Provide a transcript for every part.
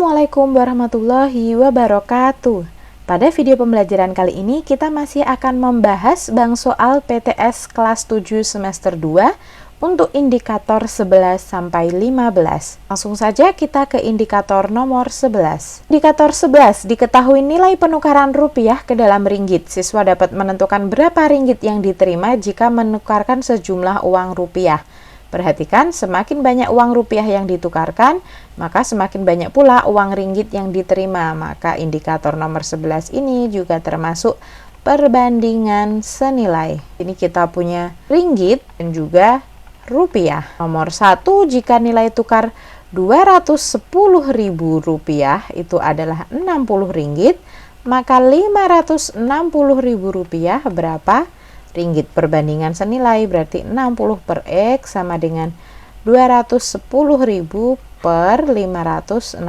Assalamualaikum warahmatullahi wabarakatuh. Pada video pembelajaran kali ini kita masih akan membahas bank soal PTS kelas 7 semester 2 untuk indikator 11 sampai 15. Langsung saja kita ke indikator nomor 11. Indikator 11, diketahui nilai penukaran rupiah ke dalam ringgit. Siswa dapat menentukan berapa ringgit yang diterima jika menukarkan sejumlah uang rupiah. Perhatikan, semakin banyak uang rupiah yang ditukarkan, maka semakin banyak pula uang ringgit yang diterima. Maka indikator nomor 11 ini juga termasuk perbandingan senilai. Ini kita punya ringgit dan juga rupiah. Nomor 1, jika nilai tukar Rp210.000 itu adalah 60 ringgit, maka Rp560.000 berapa? Ringgit. Perbandingan senilai berarti 60 per X sama dengan 210.000 per 560.000.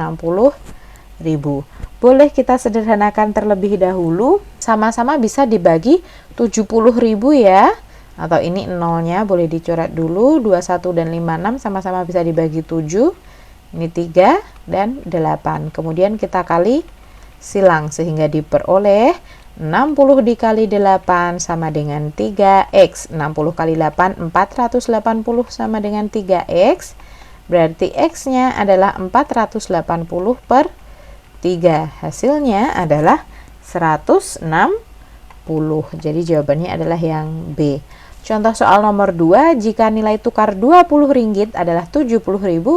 Boleh kita sederhanakan terlebih dahulu, sama-sama bisa dibagi 70.000 ya, atau ini nolnya boleh dicoret dulu. 21 dan 56 sama-sama bisa dibagi 7, ini 3 dan 8. Kemudian kita kali silang sehingga diperoleh 60 dikali 8 sama dengan 3X. 60 kali 8, 480 sama dengan 3X. Berarti X-nya adalah 480 per 3. Hasilnya adalah 160. Jadi jawabannya adalah yang B. Contoh soal nomor 2, jika nilai tukar Rp20 adalah 70.000,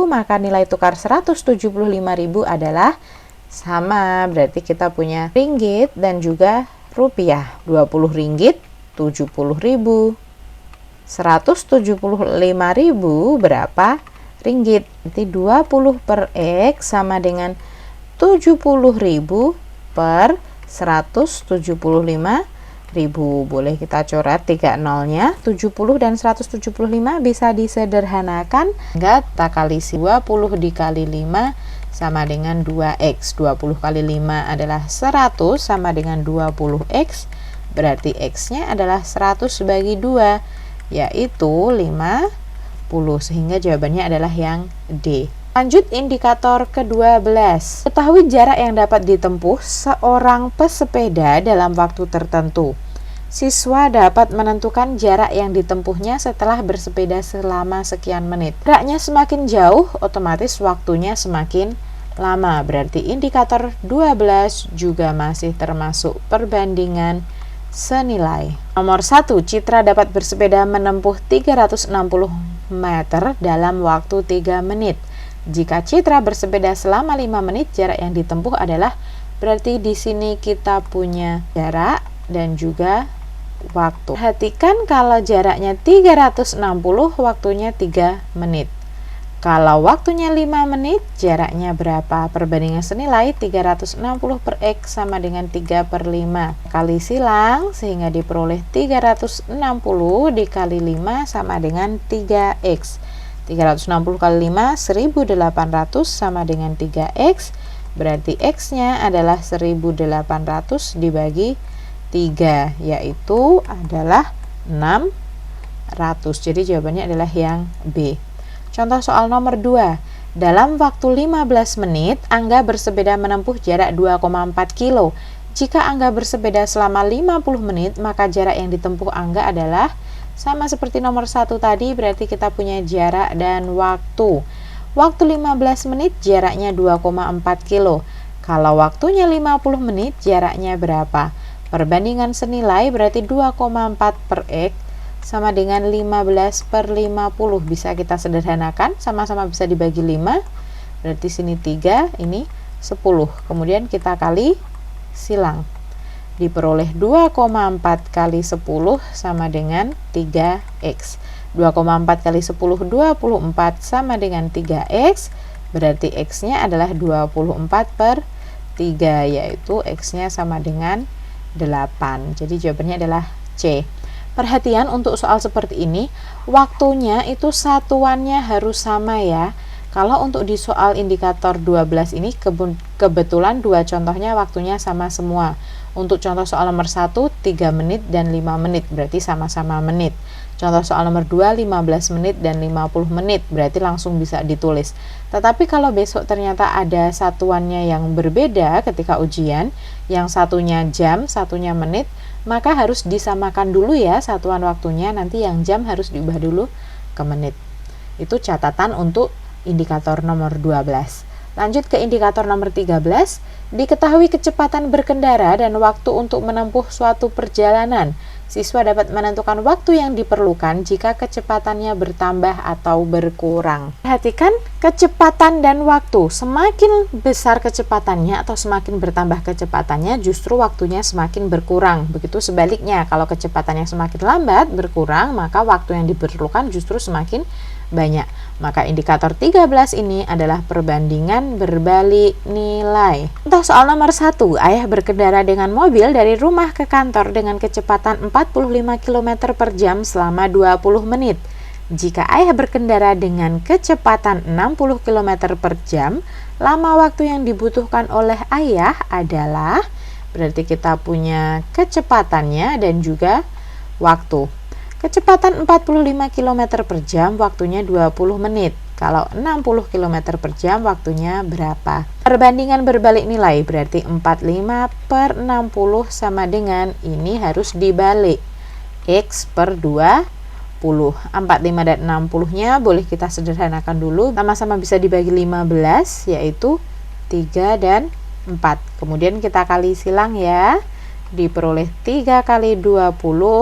maka nilai tukar Rp175.000 adalah sama. Berarti kita punya ringgit dan juga rupiah. 20 ringgit 70.000, 175.000 berapa ringgit? Nanti 20 per X sama dengan 70.000 per 175.000. Boleh kita coret 3 nolnya. 70 dan 175 bisa disederhanakan. Enggak, kita kali 20 dikali 5 sama dengan 2X. 20 kali 5 adalah 100 sama dengan 20X. Berarti X-nya adalah 100 bagi 2, yaitu 50. Sehingga jawabannya adalah yang D. Lanjut indikator ke-12. Ketahui jarak yang dapat ditempuh seorang pesepeda dalam waktu tertentu. Siswa dapat menentukan jarak yang ditempuhnya setelah bersepeda selama sekian menit. Jaraknya semakin jauh, otomatis waktunya semakin lama. Berarti indikator 12 juga masih termasuk perbandingan senilai. Nomor 1, Citra dapat bersepeda menempuh 360 meter dalam waktu 3 menit. Jika Citra bersepeda selama 5 menit, jarak yang ditempuh adalah, berarti di sini kita punya jarak dan juga waktu. Perhatikan kalau jaraknya 360, waktunya 3 menit. Kalau waktunya 5 menit, jaraknya berapa? Perbandingan senilai 360 per X sama dengan 3 per 5. Kali silang sehingga diperoleh 360 dikali 5 sama dengan 3X. 360 kali 5, 1800 sama dengan 3X. Berarti X-nya adalah 1800 dibagi 3, yaitu adalah 600. Jadi jawabannya adalah yang B. Contoh soal nomor 2. Dalam waktu 15 menit, Angga bersepeda menempuh jarak 2,4 kilo. Jika Angga bersepeda selama 50 menit, maka jarak yang ditempuh Angga adalah sama seperti nomor 1 tadi, berarti kita punya jarak dan waktu. Waktu 15 menit, jaraknya 2,4 kilo. Kalau waktunya 50 menit, jaraknya berapa? Perbandingan senilai berarti 2,4 per X sama dengan 15 per 50. Bisa kita sederhanakan, sama-sama bisa dibagi 5. Berarti sini 3, ini 10. Kemudian kita kali silang. Diperoleh 2,4 kali 10 sama dengan 3X. 2,4 kali 10, 24 sama dengan 3X. Berarti X-nya adalah 24 per 3, yaitu X-nya sama dengan 8. Jadi jawabannya adalah C. Perhatian untuk soal seperti ini, waktunya itu satuannya harus sama ya. Kalau untuk di soal indikator 12 ini kebetulan dua contohnya waktunya sama semua. Untuk contoh soal nomor 1, 3 menit dan 5 menit, berarti sama-sama menit. Contoh soal nomor 2, 15 menit dan 50 menit, berarti langsung bisa ditulis. Tetapi kalau besok ternyata ada satuannya yang berbeda ketika ujian, yang satunya jam, satunya menit, maka harus disamakan dulu ya satuan waktunya, nanti yang jam harus diubah dulu ke menit. Itu catatan untuk indikator nomor 12. Lanjut ke indikator nomor 13, diketahui kecepatan berkendara dan waktu untuk menempuh suatu perjalanan. Siswa dapat menentukan waktu yang diperlukan jika kecepatannya bertambah atau berkurang. Perhatikan kecepatan dan waktu. Semakin besar kecepatannya atau semakin bertambah kecepatannya, justru waktunya semakin berkurang. Begitu sebaliknya, kalau kecepatannya semakin lambat berkurang, maka waktu yang diperlukan justru semakin banyak. Maka indikator 13 ini adalah perbandingan berbalik nilai. Contoh soal nomor 1, ayah berkendara dengan mobil dari rumah ke kantor dengan kecepatan 45 km per jam selama 20 menit. Jika ayah berkendara dengan kecepatan 60 km per jam, lama waktu yang dibutuhkan oleh ayah adalah, berarti kita punya kecepatannya dan juga waktu. Kecepatan 45 km per jam, waktunya 20 menit. Kalau 60 km per jam, waktunya berapa? Perbandingan berbalik nilai, berarti 45 per 60 sama dengan, ini harus dibalik. X per 20. 45 dan 60-nya boleh kita sederhanakan dulu. Sama-sama bisa dibagi 15, yaitu 3 dan 4. Kemudian kita kali silang ya. Diperoleh 3 kali 20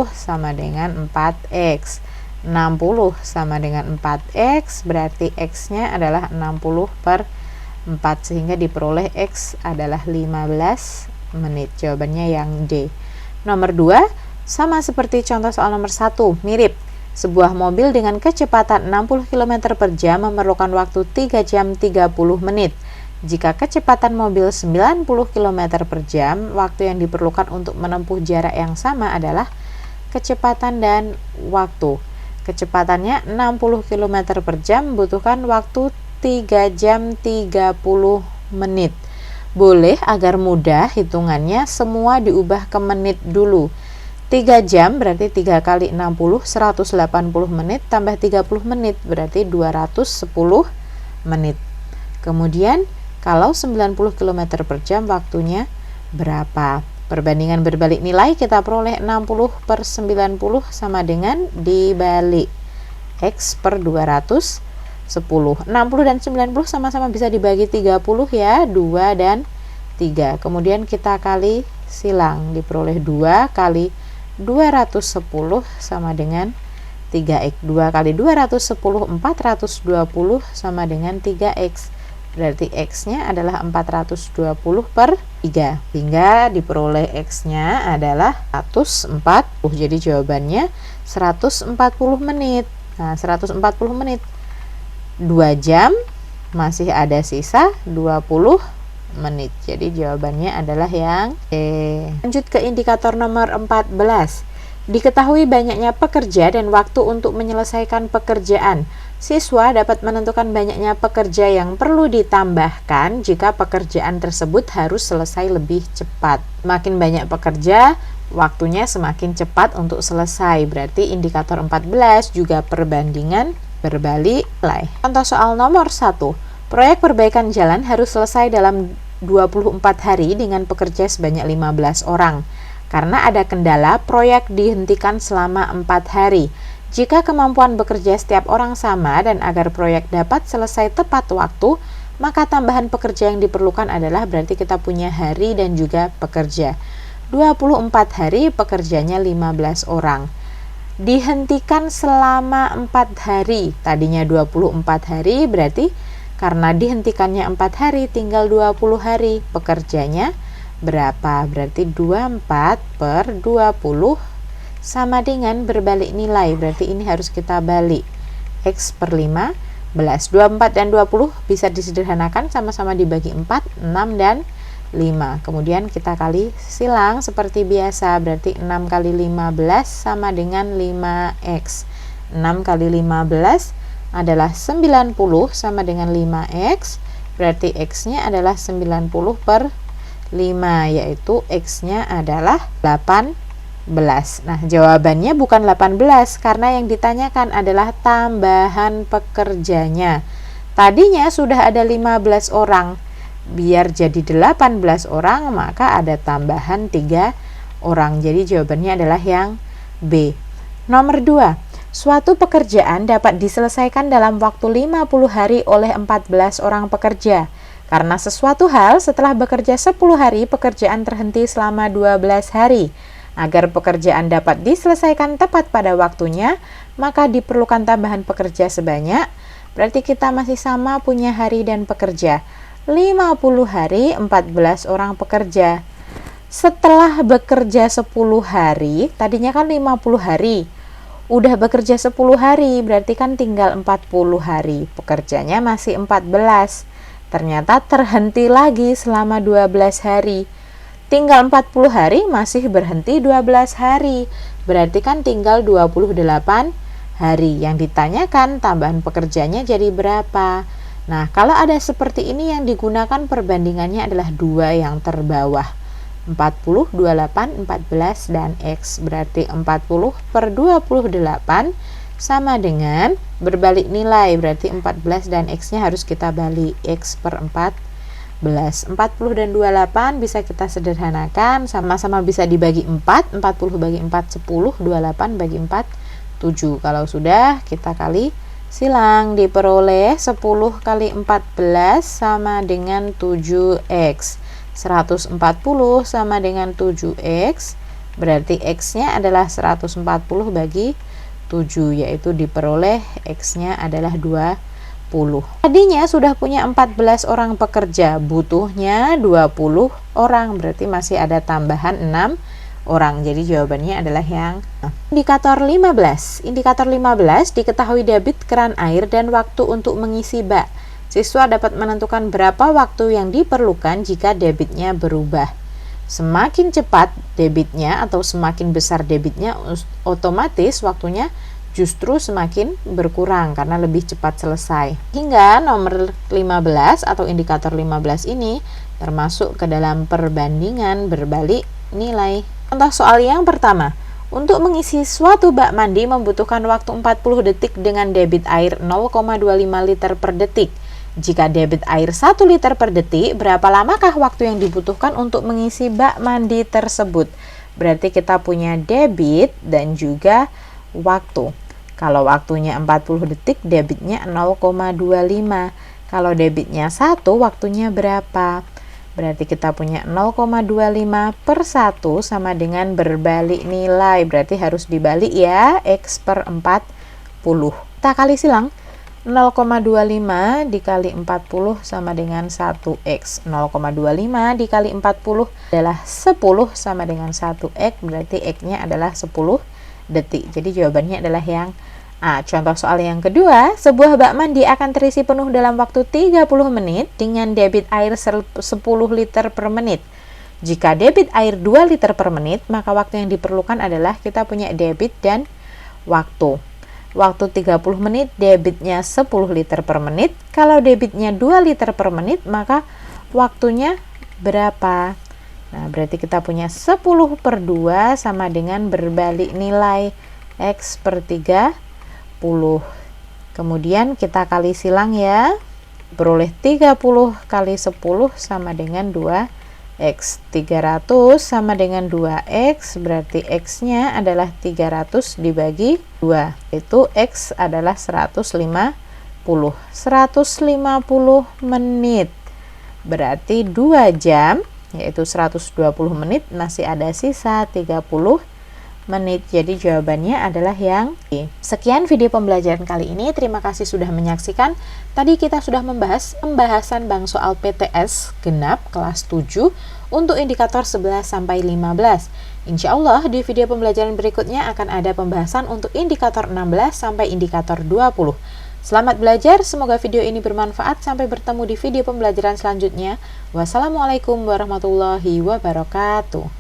sama dengan 4x. 60 sama dengan 4x, berarti x-nya adalah 60 per 4, sehingga diperoleh x adalah 15 menit. Jawabannya yang D. Nomor 2, sama seperti contoh soal nomor 1, mirip. Sebuah mobil dengan kecepatan 60 km per jam memerlukan waktu 3 jam 30 menit. Jika kecepatan mobil 90 km per jam, waktu yang diperlukan untuk menempuh jarak yang sama adalah kecepatan dan waktu. Kecepatannya 60 km per jam, membutuhkan waktu 3 jam 30 menit. Boleh agar mudah hitungannya semua diubah ke menit dulu. 3 jam berarti 3 kali 60, 180 menit, tambah 30 menit berarti 210 menit. Kemudian kalau 90 km per jam, waktunya berapa? Perbandingan berbalik nilai kita peroleh 60 per 90 sama dengan dibalik X per 210. 60 dan 90 sama-sama bisa dibagi 30 ya, 2 dan 3. Kemudian kita kali silang, diperoleh 2 kali 210 sama dengan 3X. 2 kali 210, 420 sama dengan 3X. Berarti X-nya adalah 420 per 3, hingga diperoleh X-nya adalah 140. Jadi jawabannya 140 menit. Nah, 140 menit. 2 jam, masih ada sisa 20 menit. Jadi jawabannya adalah yang E. Lanjut ke indikator nomor 14. Diketahui banyaknya pekerja dan waktu untuk menyelesaikan pekerjaan. Siswa dapat menentukan banyaknya pekerja yang perlu ditambahkan jika pekerjaan tersebut harus selesai lebih cepat. Makin banyak pekerja, waktunya semakin cepat untuk selesai. Berarti indikator 14 juga perbandingan berbalik nilai. Contoh soal nomor 1. Proyek perbaikan jalan harus selesai dalam 24 hari dengan pekerja sebanyak 15 orang. Karena ada kendala, proyek dihentikan selama 4 hari. Jika kemampuan bekerja setiap orang sama dan agar proyek dapat selesai tepat waktu, maka tambahan pekerja yang diperlukan adalah, berarti kita punya hari dan juga pekerja. 24 hari, pekerjanya 15 orang. Dihentikan selama 4 hari. Tadinya 24 hari, berarti karena dihentikannya 4 hari, tinggal 20 hari. Pekerjanya berapa? Berarti 24 per 20 sama dengan berbalik nilai, berarti ini harus kita balik. X per 15. 24 dan 20 bisa disederhanakan, sama-sama dibagi 4, 6 dan 5. Kemudian kita kali silang seperti biasa, berarti 6 kali 15 sama dengan 5X. 6 kali 15 adalah 90 sama dengan 5X, berarti X-nya adalah 90 per 5, yaitu X-nya adalah 18. Nah, jawabannya bukan 18 karena yang ditanyakan adalah tambahan pekerjanya. Tadinya sudah ada 15 orang. Biar jadi 18 orang, maka ada tambahan 3 orang. Jadi jawabannya adalah yang B. Nomor 2. Suatu pekerjaan dapat diselesaikan dalam waktu 50 hari oleh 14 orang pekerja. Karena sesuatu hal setelah bekerja 10 hari, pekerjaan terhenti selama 12 hari. Agar pekerjaan dapat diselesaikan tepat pada waktunya, maka diperlukan tambahan pekerja sebanyak, berarti kita masih sama punya hari dan pekerja. 50 hari, 14 orang pekerja. Setelah bekerja 10 hari, tadinya kan 50 hari. Udah bekerja 10 hari, berarti kan tinggal 40 hari. Pekerjanya masih 14. Ternyata terhenti lagi selama 12 hari. Tinggal 40 hari, masih berhenti 12 hari. Berarti kan tinggal 28 hari. Yang ditanyakan tambahan pekerjanya jadi berapa? Nah, kalau ada seperti ini yang digunakan perbandingannya adalah 2 yang terbawah. 40, 28, 14, dan X. Berarti 40 per 28 sama dengan berbalik nilai. Berarti 14 dan X-nya harus kita balik. X per 14. 40 dan 28 bisa kita sederhanakan, sama-sama bisa dibagi 4, 40 bagi 4 10, 28 bagi 4 7. Kalau sudah kita kali silang, diperoleh 10 kali 14 sama dengan 7X. 140 sama dengan 7X, berarti X-nya adalah 140 bagi 7, yaitu diperoleh X-nya adalah 20. Tadinya sudah punya 14 orang pekerja, butuhnya 20 orang, berarti masih ada tambahan 6 orang. Jadi jawabannya adalah yang indikator 15. Indikator 15 diketahui debit keran air dan waktu untuk mengisi bak. Siswa dapat menentukan berapa waktu yang diperlukan jika debitnya berubah. Semakin cepat debitnya atau semakin besar debitnya, otomatis waktunya justru semakin berkurang karena lebih cepat selesai. Hingga nomor 15 atau indikator 15 ini termasuk ke dalam perbandingan berbalik nilai. Contoh soal yang pertama. Untuk mengisi suatu bak mandi membutuhkan waktu 40 detik dengan debit air 0,25 liter per detik. Jika debit air 1 liter per detik, berapa lamakah waktu yang dibutuhkan untuk mengisi bak mandi tersebut? Berarti kita punya debit dan juga waktu. Kalau waktunya 40 detik, debitnya 0,25. Kalau debitnya 1, waktunya berapa? Berarti kita punya 0,25 per 1 sama dengan berbalik nilai. Berarti harus dibalik ya, X per 40. Kita kali silang. 0,25 dikali 40 sama dengan 1X. 0,25 dikali 40 adalah 10 sama dengan 1X. Berarti X-nya adalah 10 detik. Jadi jawabannya adalah yang A. Contoh soal yang kedua, sebuah bak mandi akan terisi penuh dalam waktu 30 menit dengan debit air 10 liter per menit. Jika debit air 2 liter per menit, maka waktu yang diperlukan adalah kita punya debit dan waktu. Waktu 30 menit, debitnya 10 liter per menit. Kalau debitnya 2 liter per menit, maka waktunya berapa? Nah, berarti kita punya 10 per 2 sama dengan berbalik nilai X per 30. Kemudian kita kali silang ya. Beroleh 30 kali 10 sama dengan 2X. 300 sama dengan 2X, berarti X-nya adalah 300 dibagi 2. Itu X adalah 150. 150 menit. Berarti 2 jam, yaitu 120 menit, masih ada sisa 30 menit. Jadi jawabannya adalah yang B. Sekian video pembelajaran kali ini. Terima kasih sudah menyaksikan. Tadi kita sudah membahas pembahasan bank soal PTS genap kelas 7 untuk indikator 11 sampai 15. Insya Allah di video pembelajaran berikutnya akan ada pembahasan untuk indikator 16 sampai indikator 20. Selamat belajar, semoga video ini bermanfaat. Sampai bertemu di video pembelajaran selanjutnya. Wassalamualaikum warahmatullahi wabarakatuh.